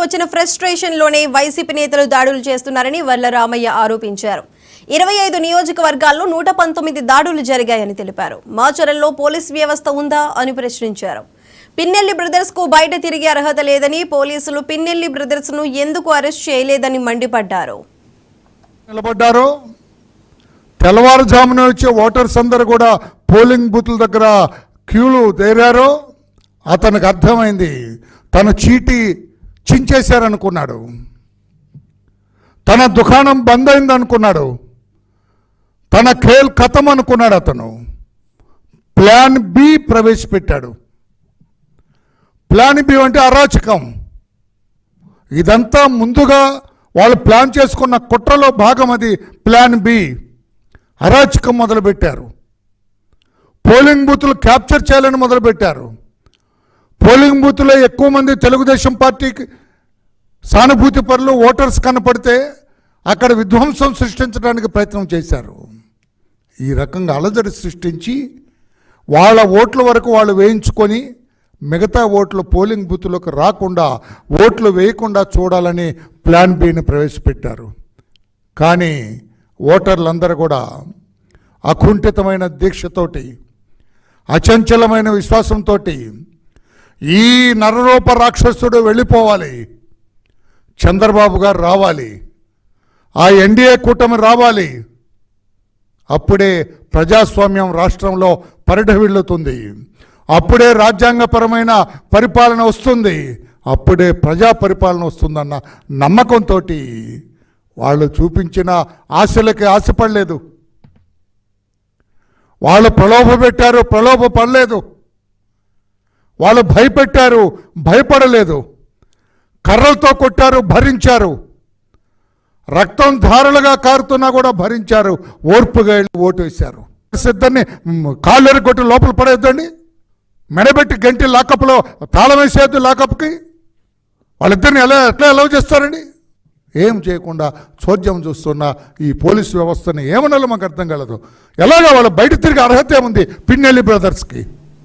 వచ్చిన ఫ్రస్ట్రేషన్ లోనే వైసీపీ నేతలు దాడులు చేస్తున్నారని వర్ల రామయ్య ఆరోపించారు. 25 నియోజకవర్గాల్లో 119 దాడులు జరిగాయని తెలిపారు. మాచర్లలో పోలీస్ వ్యవస్థ ఉందా అని ప్రశ్నించారు. పిన్నెల్లి బ్రదర్స్ కు బయట తిరిగే అర్హత లేదని, పోలీసులు పిన్నెల్లి బ్రదర్స్ ను ఎందుకు అరెస్ట్ చేయలేదని మండిపడ్డారు. తెల్లవారుజామున వచ్చే ఓటర్స్ అందరూ కూడా పోలింగ్ బూత్ల దగ్గర క్యూలు తేరారో అతనికి అర్థమైంది. తన చీటీ చించేశారనుకున్నాడు, తన దుకాణం బంద్ అయింది అనుకున్నాడు, తన ఖేల్ ఖతం అనుకున్నాడు. అతను ప్లాన్ బి ప్రవేశపెట్టాడు. ప్లాన్ బి అంటే అరాచకం. ఇదంతా ముందుగా వాళ్ళు ప్లాన్ చేసుకున్న కుట్రలో భాగం. అది ప్లాన్ బి. అరాచకం మొదలుపెట్టారు. పోలింగ్ బూతులు క్యాప్చర్ చేయాలని మొదలుపెట్టారు. పోలింగ్ బూత్లో ఎక్కువ మంది తెలుగుదేశం పార్టీకి సానుభూతి పరులు ఓటర్స్ కనపడితే అక్కడ విధ్వంసం సృష్టించడానికి ప్రయత్నం చేశారు. ఈ రకంగా అలజడి సృష్టించి వాళ్ళ ఓట్ల వరకు వాళ్ళు వేయించుకొని మిగతా ఓట్లు పోలింగ్ బూత్లోకి రాకుండా, ఓట్లు వేయకుండా చూడాలని ప్లాన్ బిని ప్రవేశపెట్టారు. కానీ ఓటర్లందరూ కూడా అకుంఠితమైన దీక్షతోటి, అచంచలమైన విశ్వాసంతో ఈ నరరూప రాక్షసుడు వెళ్ళిపోవాలి, చంద్రబాబు గారు రావాలి, ఆ ఎన్డీఏ కూటమి రావాలి, అప్పుడే ప్రజాస్వామ్యం రాష్ట్రంలో పరిఢవిల్లుతుంది, అప్పుడే రాజ్యాంగపరమైన పరిపాలన వస్తుంది, అప్పుడే ప్రజా పరిపాలన వస్తుందన్న నమ్మకంతో వాళ్ళు చూపించిన ఆశలకి ఆశపడలేదు. వాళ్ళు ప్రలోభపెట్టారు, ప్రలోభపడలేదు. వాళ్ళు భయపెట్టారు, భయపడలేదు. కర్రలతో కొట్టారు, భరించారు. రక్తం ధారలుగా కారుతున్నా కూడా భరించారు. ఓర్పుగా ఓటు వేశారు. సిద్ధాన్ని కాళ్ళెరు కొట్టి లోపల పడేద్దండి, మెడబెట్టి గంటి లాకప్లో తాళం వేసేద్దు. లాకప్కి వాళ్ళిద్దరిని ఎట్లా అలవ్ చేస్తారండి? ఏం చేయకుండా చోద్యం చూస్తున్న ఈ పోలీసు వ్యవస్థని ఏమన్నా మాకు అర్థం కలదు. ఎలాగో వాళ్ళు బయట తిరిగి అర్హత ఏముంది పిన్నెల్లి బ్రదర్స్కి?